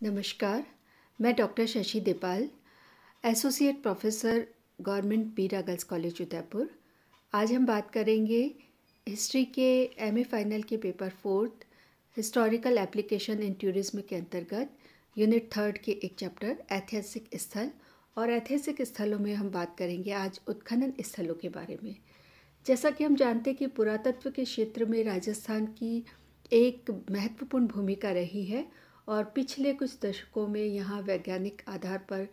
नमस्कार, मैं doctor Shashi Depal, associate professor government Bira girls college Udaipur. आज हम बात करेंगे हिस्ट्री के एमए फाइनल के paper 4 historical application in tourism के अंतर्गत यूनिट 3 के एक चैप्टर ऐतिहासिक स्थल। और ऐतिहासिक स्थलों में हम बात करेंगे आज उत्खनन स्थलों के बारे में। जैसा कि हम जानते हैं कि पुरातत्व के क्षेत्र में राजस्थान की एक महत्वपूर्ण भूमिका रही है और पिछले कुछ दशकों में यहाँ वैज्ञानिक आधार पर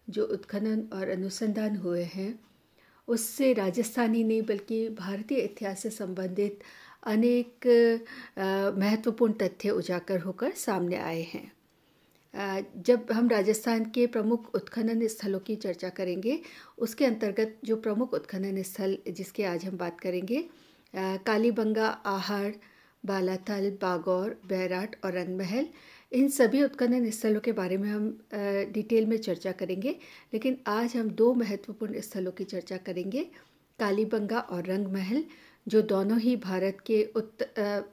जो उत्खनन और अनुसंधान हुए हैं उससे राजस्थानी नहीं बल्कि भारतीय इतिहास से संबंधित अनेक महत्वपूर्ण तथ्य उजागर होकर सामने आए हैं। जब हम राजस्थान के प्रमुख उत्खनन स्थलों की चर्चा करेंगे उसके अंतर्गत जो प्रमुख उत्खनन स्थल जिसके आज हम बात करेंगे कालीबंगा, आहड़, बालाथल, बागौर, बैराट और रंगमहल, इन सभी उत्खनन स्थलों के बारे में हम डिटेल में चर्चा करेंगे। लेकिन आज हम दो महत्वपूर्ण स्थलों की चर्चा करेंगे, कालीबंगा और रंगमहल, जो दोनों ही भारत के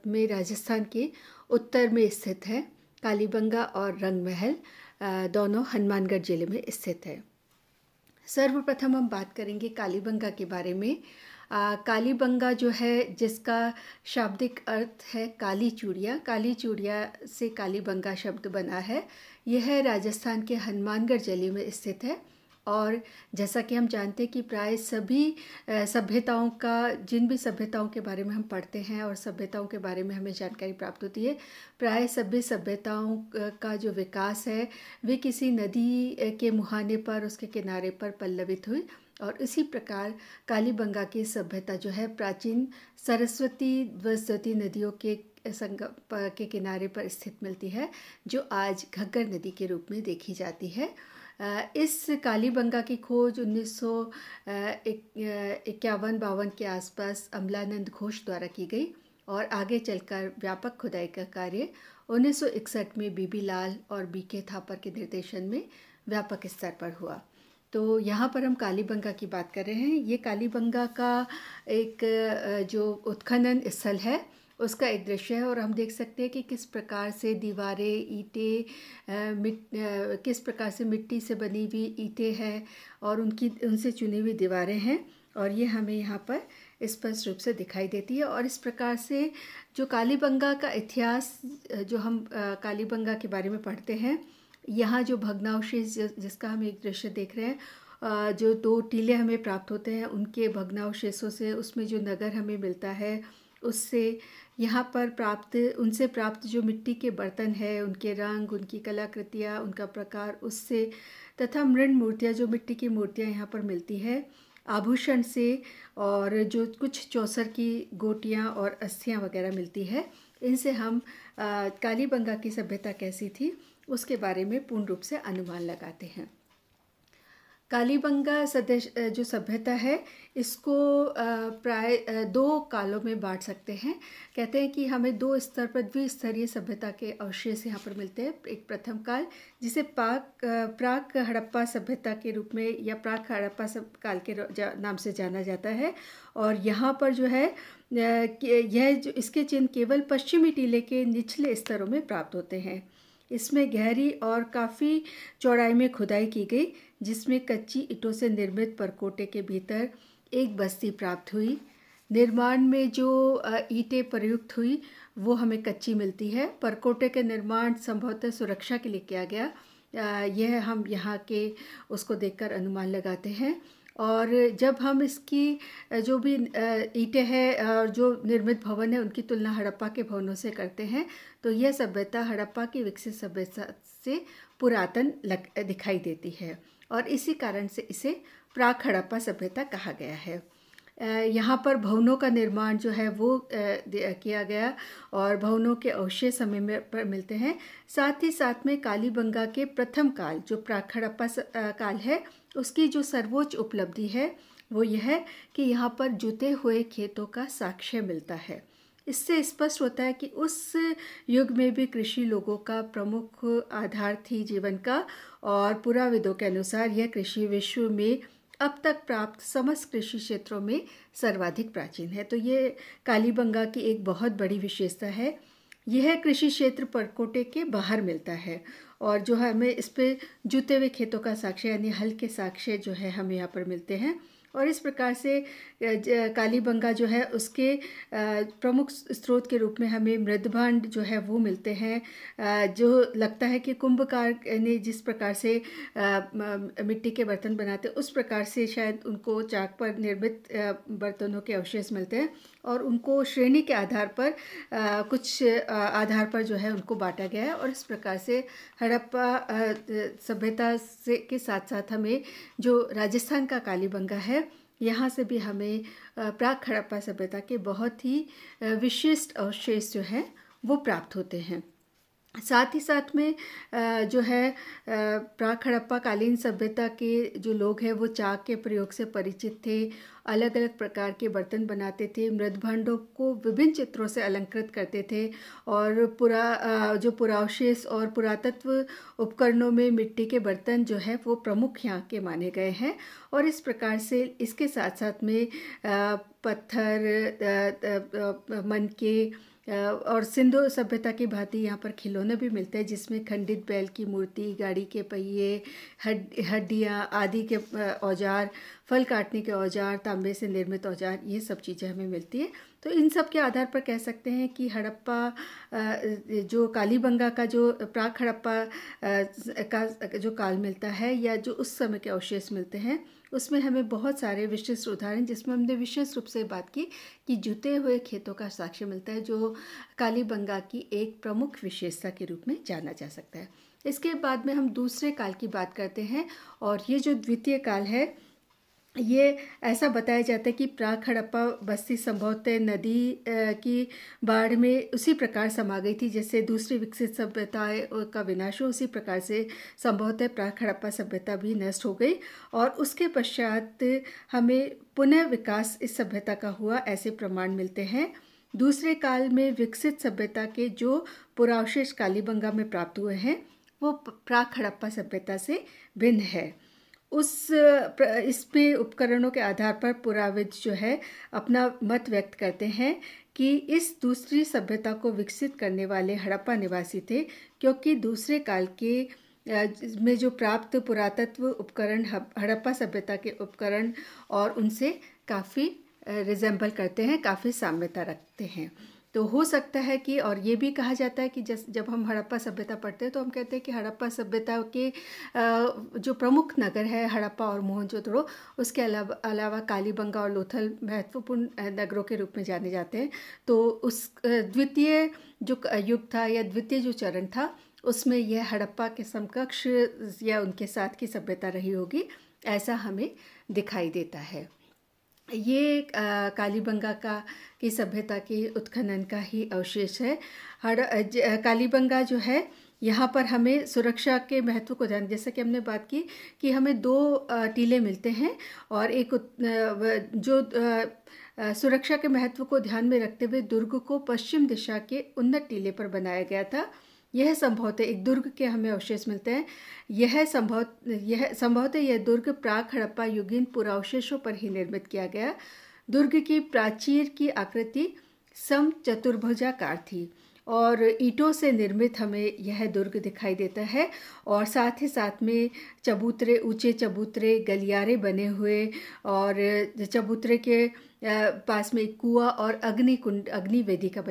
में राजस्थान के उत्तर में स्थित है। कालीबंगा और रंगमहल दोनों हनुमानगढ़ जिले में स्थित है। सर्वप्रथम हम बात करेंगे कालीबंगा के बारे में। कालीबंगा जो है जिसका शाब्दिक अर्थ है काली चूड़िया, काली चूड़िया से कालीबंगा शब्द बना है। यह राजस्थान के हनुमानगढ़ जिले में स्थित है। और जैसा कि हम जानते हैं कि प्राय सभी सभ्यताओं का, जिन भी सभ्यताओं के बारे में हम पढ़ते हैं और सभ्यताओं के बारे में हमें जानकारी प्राप्त होती है, प्राय सभी सभ्यताओं का जो विकास है वे किसी नदी के मुहाने पर, उसके किनारे पर पल्लवित हुई। और इसी प्रकार कालीबंगा की सभ्यता जो है प्राचीन सरस्वती सरस्वती नदियों के संगम के किनारे पर स्थित मिलती है, जो आज घग्गर नदी के रूप में देखी जाती है। इस कालीबंगा की खोज 1951-52 के आसपास अमलानंद घोष द्वारा की गई और आगे चलकर व्यापक खुदाई का कार्य 1961 में बीबी लाल और बीके थापर के निर्देशन में व्यापक स्तर पर हुआ। तो यहाँ पर हम कालीबंगा की बात कर रहे हैं। ये कालीबंगा का एक जो उत्खनन स्थल है उसका एक दृश्य है और हम देख सकते हैं कि किस प्रकार से दीवारें, ईंटें, किस प्रकार से मिट्टी से बनी हुई ईंटें हैं और उनसे चुनी हुई दीवारें हैं। और ये हमें यहाँ पर स्पष्ट रूप से दिखाई देती है। और इस प्रकार से जो कालीबंगा का इतिहास, जो हम कालीबंगा के बारे में पढ़ते हैं, यहाँ जो भग्नावशेष जिसका हम एक दृश्य देख रहे हैं, जो 2 टीले हमें प्राप्त होते हैं उनके भग्नावशेषों से, उसमें जो नगर हमें मिलता है उससे, यहाँ पर उनसे प्राप्त जो मिट्टी के बर्तन हैं, उनके रंग, उनकी कलाकृतियाँ, उनका प्रकार, उससे, तथा मृण मूर्तियाँ, जो मिट्टी की मूर्तियाँ यहाँ पर मिलती है, आभूषण से, और जो कुछ चौसर की गोटियाँ और अस्थियाँ वगैरह मिलती है, इनसे हम कालीबंगा की सभ्यता कैसी थी उसके बारे में पूर्ण रूप से अनुमान लगाते हैं। कालीबंगा जो सभ्यता है इसको प्राय 2 कालों में बांट सकते हैं। कहते हैं कि हमें 2 स्तर पर द्विस्तरीय सभ्यता के अवशेष यहाँ पर मिलते हैं। एक प्रथम काल जिसे प्राक हड़प्पा सभ्यता के रूप में या प्राक हड़प्पा काल के नाम से जाना जाता है। और यहाँ पर जो है इसके चिन्ह केवल पश्चिमी टीले के निचले स्तरों में प्राप्त होते हैं। इसमें गहरी और काफ़ी चौड़ाई में खुदाई की गई, जिसमें कच्ची ईंटों से निर्मित परकोटे के भीतर एक बस्ती प्राप्त हुई। निर्माण में जो ईंटें प्रयुक्त हुई वो हमें कच्ची मिलती है। परकोटे के निर्माण संभवतः सुरक्षा के लिए किया गया, यह हम यहाँ के उसको देखकर अनुमान लगाते हैं। और जब हम इसकी जो भी ईंटें हैं और जो निर्मित भवन है उनकी तुलना हड़प्पा के भवनों से करते हैं तो यह सभ्यता हड़प्पा की विकसित सभ्यता से पुरातन दिखाई देती है और इसी कारण से इसे प्राक हड़प्पा सभ्यता कहा गया है। यहाँ पर भवनों का निर्माण जो है वो किया गया और भवनों के अवशेष हमें पर मिलते हैं। साथ ही साथ में कालीबंगा के प्रथम काल जो प्राक हड़प्पा काल है उसकी जो सर्वोच्च उपलब्धि है वो यह है कि यहाँ पर जुते हुए खेतों का साक्ष्य मिलता है। इससे स्पष्ट होता है कि उस युग में भी कृषि लोगों का प्रमुख आधार थी जीवन का और पुराविदों के अनुसार यह कृषि विश्व में अब तक प्राप्त समस्त कृषि क्षेत्रों में सर्वाधिक प्राचीन है। तो ये कालीबंगा की एक बहुत बड़ी विशेषता है। यह कृषि क्षेत्र परकोटे के बाहर मिलता है और जो हमें इस पे जुते हुए खेतों का साक्ष्य यानी हल के साक्ष्य जो है हमें यहाँ पर मिलते हैं। और इस प्रकार से कालीबंगा जो है उसके प्रमुख स्रोत के रूप में हमें मृदभांड जो है वो मिलते हैं, जो लगता है कि कुंभकार ने जिस प्रकार से मिट्टी के बर्तन बनाते उस प्रकार से शायद उनको चाक पर निर्मित बर्तनों के अवशेष मिलते हैं और उनको श्रेणी के आधार पर कुछ आधार पर जो है उनको बांटा गया है। और इस प्रकार से हड़प्पा सभ्यता से के साथ साथ हमें जो राजस्थान का कालीबंगा है यहाँ से भी हमें प्राक हड़प्पा सभ्यता के बहुत ही विशिष्ट अवशेष जो हैं वो प्राप्त होते हैं। साथ ही साथ में जो है प्राक हड़प्पा कालीन सभ्यता के जो लोग हैं वो चाक के प्रयोग से परिचित थे, अलग अलग प्रकार के बर्तन बनाते थे, मृदभांडों को विभिन्न चित्रों से अलंकृत करते थे और जो पुरावशेष और पुरातत्व उपकरणों में मिट्टी के बर्तन जो है वो प्रमुख यहाँ के माने गए हैं। और इस प्रकार से इसके साथ साथ में पत्थर, मनके और सिंधु सभ्यता की भांति यहाँ पर खिलौने भी मिलते हैं जिसमें खंडित बैल की मूर्ति, गाड़ी के पहिए, हड्डियाँ आदि के औजार, फल काटने के औजार, तांबे से निर्मित औजार, ये सब चीज़ें हमें मिलती है। तो इन सब के आधार पर कह सकते हैं कि हड़प्पा जो कालीबंगा का जो प्राक हड़प्पा का जो काल मिलता है या जो उस समय के अवशेष मिलते हैं उसमें हमें बहुत सारे विशिष्ट उदाहरण, जिसमें हमने विशेष रूप से बात की कि जुते हुए खेतों का साक्ष्य मिलता है जो कालीबंगा की एक प्रमुख विशेषता के रूप में जाना जा सकता है। इसके बाद में हम दूसरे काल की बात करते हैं और ये जो द्वितीय काल है ये ऐसा बताया जाता है कि प्राक हड़प्पा बस्ती संभवतः नदी की बाढ़ में उसी प्रकार समा गई थी जैसे दूसरी विकसित सभ्यताएं का विनाश हो, उसी प्रकार से संभवतः प्राक हड़प्पा सभ्यता भी नष्ट हो गई और उसके पश्चात हमें पुनः विकास इस सभ्यता का हुआ ऐसे प्रमाण मिलते हैं। दूसरे काल में विकसित सभ्यता के जो पुरावशेष कालीबंगा में प्राप्त हुए हैं वो प्राक हड़प्पा सभ्यता से भिन्न है। इसमें उपकरणों के आधार पर पुराविद जो है अपना मत व्यक्त करते हैं कि इस दूसरी सभ्यता को विकसित करने वाले हड़प्पा निवासी थे, क्योंकि दूसरे काल के में जो प्राप्त पुरातत्व उपकरण हड़प्पा सभ्यता के उपकरण और उनसे काफ़ी रिजेंबल करते हैं, काफ़ी साम्यता रखते हैं। तो हो सकता है कि, और ये भी कहा जाता है कि जब हम हड़प्पा सभ्यता पढ़ते हैं तो हम कहते हैं कि हड़प्पा सभ्यता के जो प्रमुख नगर है हड़प्पा और मोहनजोदड़ो, उसके अलावा कालीबंगा और लोथल महत्वपूर्ण नगरों के रूप में जाने जाते हैं। तो उस द्वितीय जो युग था या द्वितीय जो चरण था उसमें यह हड़प्पा के समकक्ष या उनके साथ की सभ्यता रही होगी, ऐसा हमें दिखाई देता है। ये कालीबंगा की सभ्यता के उत्खनन का ही अवशेष है। कालीबंगा जो है यहाँ पर हमें सुरक्षा के महत्व को ध्यान, जैसे कि हमने बात की कि हमें 2 टीले मिलते हैं और एक जो सुरक्षा के महत्व को ध्यान में रखते हुए दुर्ग को पश्चिम दिशा के उन्नत टीले पर बनाया गया था। यह संभवतः एक दुर्ग के हमें अवशेष मिलते हैं। यह संभवतः यह दुर्ग प्राक हड़प्पा युगीन पुरावशेषों पर ही निर्मित किया गया। दुर्ग की प्राचीर की आकृति सम चतुर्भुजाकार थी और ईंटों से निर्मित हमें यह दुर्ग दिखाई देता है और साथ ही साथ में चबूतरे, ऊंचे चबूतरे, गलियारे बने हुए और चबूतरे के पास में एक कुआं और अग्नि वेदिका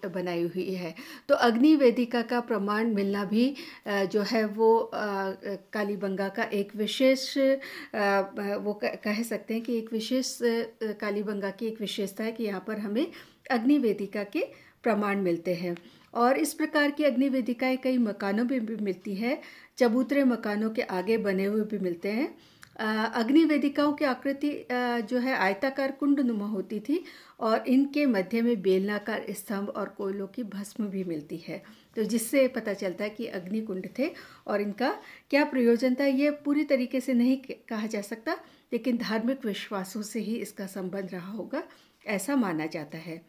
बनाई हुई है। तो अग्नि वेदिका का प्रमाण मिलना भी जो है वो कालीबंगा का एक विशेष वो कह सकते हैं कि एक विशेष कालीबंगा की एक विशेषता है कि यहाँ पर हमें अग्नि वेदिका के प्रमाण मिलते हैं। और इस प्रकार की अग्नि वेदिकाएं कई मकानों में भी मिलती है, चबूतरे मकानों के आगे बने हुए भी मिलते हैं। अग्नि वेदिकाओं की आकृति जो है आयताकार कुंडनुमा होती थी और इनके मध्य में बेलनाकार स्तंभ और कोयलों की भस्म भी मिलती है। तो जिससे पता चलता है कि अग्नि कुंड थे और इनका क्या प्रयोजन था ये पूरी तरीके से नहीं कहा जा सकता, लेकिन धार्मिक विश्वासों से ही इसका संबंध रहा होगा ऐसा माना जाता है।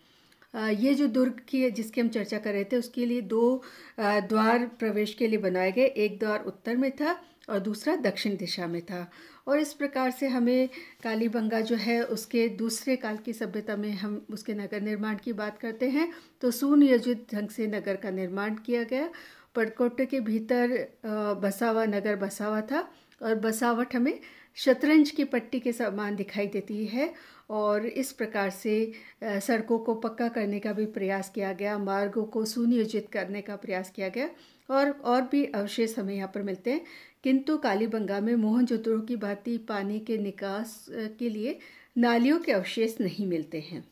ये जो दुर्ग की जिसकी हम चर्चा कर रहे थे उसके लिए 2 द्वार प्रवेश के लिए बनाए गए। एक द्वार उत्तर में था और दूसरा दक्षिण दिशा में था। और इस प्रकार से हमें कालीबंगा जो है उसके दूसरे काल की सभ्यता में हम उसके नगर निर्माण की बात करते हैं तो सुनियोजित ढंग से नगर का निर्माण किया गया। पड़कोटे के भीतर बसावा नगर बसा हुआ था और बसावट हमें शतरंज की पट्टी के समान दिखाई देती है। और इस प्रकार से सड़कों को पक्का करने का भी प्रयास किया गया, मार्गों को सुनियोजित करने का प्रयास किया गया और भी अवशेष हमें यहाँ पर मिलते हैं। किंतु कालीबंगा में मोहनजोदड़ो की भांति पानी के निकास के लिए नालियों के अवशेष नहीं मिलते हैं।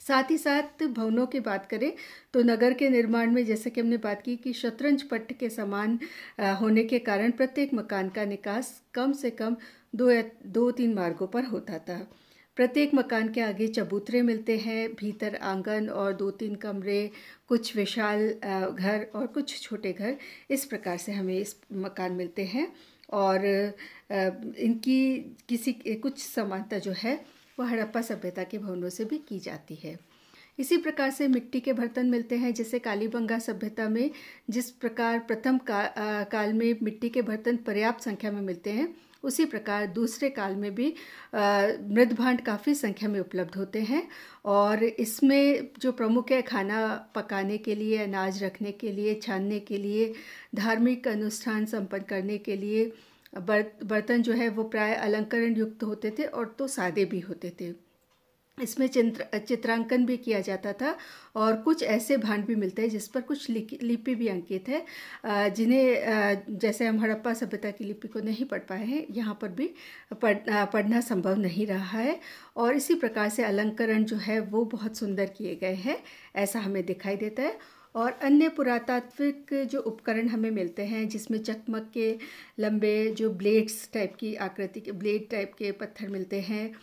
साथ ही साथ भवनों की बात करें तो नगर के निर्माण में जैसे कि हमने बात की कि शतरंज पट्ट के समान होने के कारण प्रत्येक मकान का निकास कम से कम 2-3 मार्गों पर होता था। प्रत्येक मकान के आगे चबूतरे मिलते हैं, भीतर आंगन और 2-3 कमरे, कुछ विशाल घर और कुछ छोटे घर, इस प्रकार से हमें इस मकान मिलते हैं। और इनकी कुछ समानता जो है वो हड़प्पा सभ्यता के भवनों से भी की जाती है। इसी प्रकार से मिट्टी के बर्तन मिलते हैं। जैसे कालीबंगा सभ्यता में जिस प्रकार प्रथम काल में मिट्टी के बर्तन पर्याप्त संख्या में मिलते हैं, उसी प्रकार दूसरे काल में भी मृद भांड काफ़ी संख्या में उपलब्ध होते हैं। और इसमें जो प्रमुख है खाना पकाने के लिए, अनाज रखने के लिए, छानने के लिए, धार्मिक अनुष्ठान संपन्न करने के लिए बर्तन जो है वो प्राय अलंकरण युक्त होते थे और तो सादे भी होते थे। इसमें चित्रांकन भी किया जाता था और कुछ ऐसे भांड भी मिलते हैं जिस पर कुछ लिपि भी अंकित है, जिन्हें जैसे हम हड़प्पा सभ्यता की लिपि को नहीं पढ़ पाए हैं, यहाँ पर भी पढ़ना संभव नहीं रहा है। और इसी प्रकार से अलंकरण जो है वो बहुत सुंदर किए गए हैं, ऐसा हमें दिखाई देता है। और अन्य पुरातात्विक जो उपकरण हमें मिलते हैं जिसमें चकमक के लंबे जो ब्लेड्स टाइप की आकृति के ब्लेड टाइप के पत्थर मिलते हैं,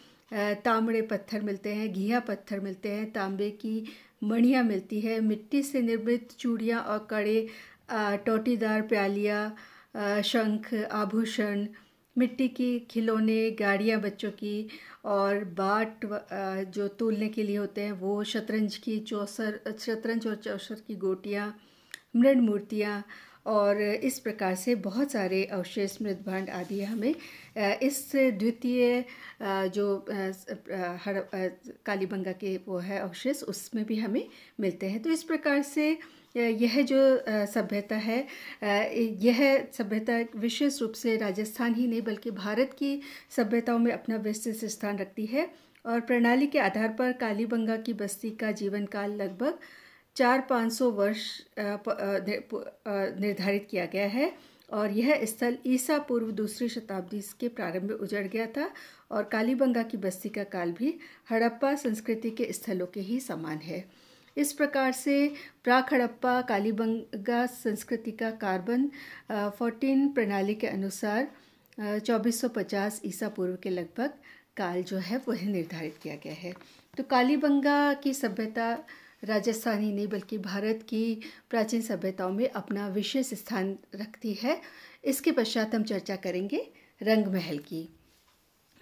तांबड़े पत्थर मिलते हैं, घिया पत्थर मिलते हैं, तांबे की मणियाँ मिलती है, मिट्टी से निर्मित चूड़ियाँ और कड़े, टोटीदार प्यालियाँ, शंख, आभूषण, मिट्टी की खिलौने, गाड़ियाँ बच्चों की, और बाट जो तोलने के लिए होते हैं वो, शतरंज और चौसर की गोटियाँ, मृण मूर्तियाँ, और इस प्रकार से बहुत सारे अवशेष मृद भांड आदि हमें इस द्वितीय जो कालीबंगा के वो है अवशेष, उसमें भी हमें मिलते हैं। तो इस प्रकार से यह जो सभ्यता है, यह सभ्यता विशेष रूप से राजस्थान ही नहीं बल्कि भारत की सभ्यताओं में अपना विशिष्ट स्थान रखती है। और प्रणाली के आधार पर कालीबंगा की बस्ती का जीवन काल लगभग 400-500 वर्ष निर्धारित किया गया है। और यह स्थल ईसा पूर्व 2री शताब्दी के प्रारंभ में उजड़ गया था। और कालीबंगा की बस्ती का काल भी हड़प्पा संस्कृति के स्थलों के ही समान है। इस प्रकार से प्राक हड़प्पा कालीबंगा संस्कृति का कार्बन 14 प्रणाली के अनुसार 2450 ईसा पूर्व के लगभग काल जो है वह निर्धारित किया गया है। तो कालीबंगा की सभ्यता राजस्थान ही नहीं बल्कि भारत की प्राचीन सभ्यताओं में अपना विशेष स्थान रखती है। इसके पश्चात हम चर्चा करेंगे रंग महल की।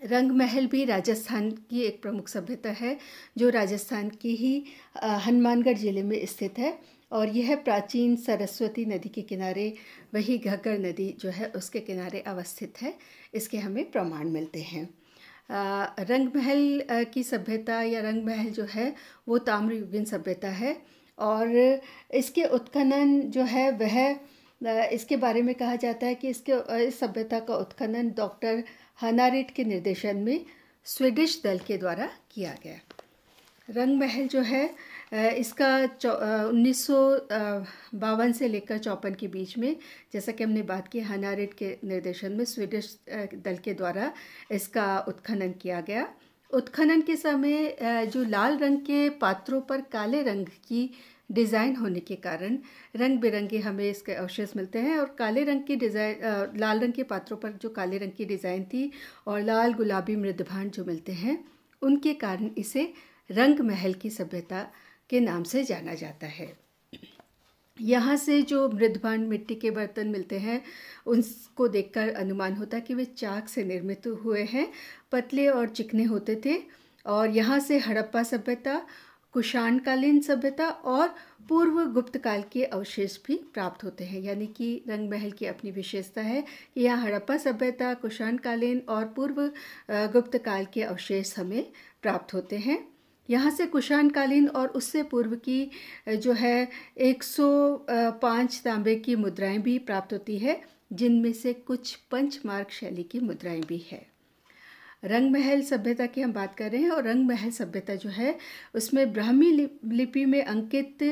रंग महल भी राजस्थान की एक प्रमुख सभ्यता है जो राजस्थान की ही हनुमानगढ़ जिले में स्थित है। और यह प्राचीन सरस्वती नदी के किनारे, वही घग्गर नदी जो है उसके किनारे अवस्थित है। इसके हमें प्रमाण मिलते हैं। रंग महल की सभ्यता या रंग महल जो है वो ताम्रयुगीन सभ्यता है। और इसके उत्खनन जो है वह इसके बारे में कहा जाता है कि इस सभ्यता का उत्खनन डॉक्टर हनारिट के निर्देशन में स्वीडिश दल के द्वारा किया गया। रंग महल जो है इसका 1952 से लेकर 54 के बीच में, जैसा कि हमने बात की, हनारिट के निर्देशन में स्वीडिश दल के द्वारा इसका उत्खनन किया गया। उत्खनन के समय जो लाल रंग के पात्रों पर काले रंग की डिज़ाइन होने के कारण रंग बिरंगे हमें इसके अवशेष मिलते हैं। और काले रंग की डिज़ाइन, लाल रंग के पात्रों पर जो काले रंग की डिज़ाइन थी और लाल गुलाबी मृदभांड जो मिलते हैं, उनके कारण इसे रंग महल की सभ्यता के नाम से जाना जाता है। यहाँ से जो मृदभांड मिट्टी के बर्तन मिलते हैं उनको देखकर अनुमान होता है कि वे चाक से निर्मित हुए हैं, पतले और चिकने होते थे। और यहाँ से हड़प्पा सभ्यता, कुषाणकालीन सभ्यता और पूर्व गुप्त काल के अवशेष भी प्राप्त होते हैं। यानी कि रंग महल की अपनी विशेषता है कि यहाँ हड़प्पा सभ्यता, कुषाणकालीन और पूर्व गुप्त काल के अवशेष हमें प्राप्त होते हैं। यहाँ से कुषाणकालीन और उससे पूर्व की जो है 105 तांबे की मुद्राएं भी प्राप्त होती है, जिनमें से कुछ पंचमार्क शैली की मुद्राएं भी है। रंग महल सभ्यता की हम बात कर रहे हैं, और रंग महल सभ्यता जो है उसमें ब्राह्मी लिपि में अंकित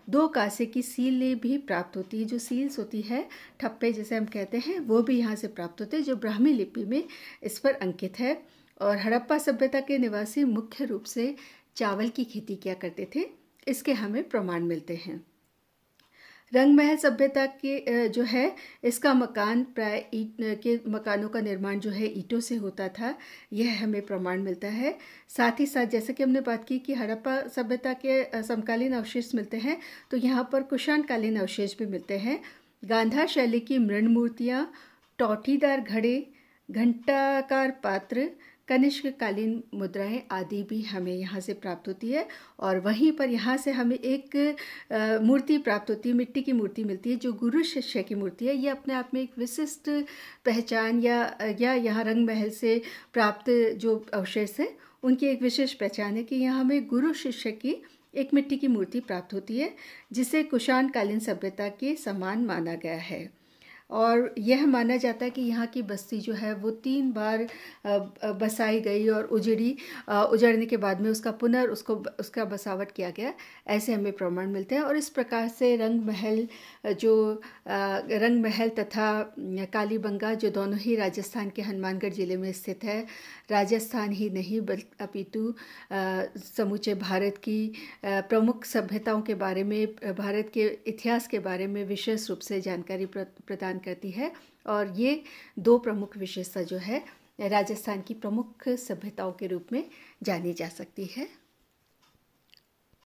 2 कांसे की सीलें भी प्राप्त होती है। जो सील्स होती है, ठप्पे जैसे हम कहते हैं, वो भी यहाँ से प्राप्त होते हैं, जो ब्राह्मी लिपि में इस पर अंकित है। और हड़प्पा सभ्यता के निवासी मुख्य रूप से चावल की खेती किया करते थे, इसके हमें प्रमाण मिलते हैं। रंग महल सभ्यता के जो है इसका मकान प्राय ईंट के मकानों का निर्माण जो है ईंटों से होता था, यह हमें प्रमाण मिलता है। साथ ही साथ जैसे कि हमने बात की कि हड़प्पा सभ्यता के समकालीन अवशेष मिलते हैं, तो यहाँ पर कुषाणकालीन अवशेष भी मिलते हैं। गांधार शैली की मृण मूर्तियाँ, टौटीदार घड़े, घंटाकार पात्र, कनिष्क कालीन मुद्राएं आदि भी हमें यहाँ से प्राप्त होती है। और वहीं पर यहाँ से हमें एक मूर्ति प्राप्त होती है, मिट्टी की मूर्ति मिलती है, जो गुरु शिष्य की मूर्ति है। ये अपने आप में एक विशिष्ट पहचान या यहाँ रंग महल से प्राप्त जो अवशेष है उनकी एक विशेष पहचान है कि यहाँ हमें गुरु शिष्य की एक मिट्टी की मूर्ति प्राप्त होती है, जिसे कुषाणकालीन सभ्यता के समान माना गया है। और यह माना जाता है कि यहाँ की बस्ती जो है वो 3 बार बसाई गई और उजड़ने के बाद में उसका बसावट किया गया, ऐसे हमें प्रमाण मिलते हैं। और इस प्रकार से रंग महल तथा कालीबंगा, जो दोनों ही राजस्थान के हनुमानगढ़ जिले में स्थित है, राजस्थान ही नहीं अपितु समूचे भारत की प्रमुख सभ्यताओं के बारे में, भारत के इतिहास के बारे में विशेष रूप से जानकारी प्रदान करती है। और ये 2 प्रमुख विशेषता जो है राजस्थान की प्रमुख सभ्यताओं के रूप में जानी जा सकती है।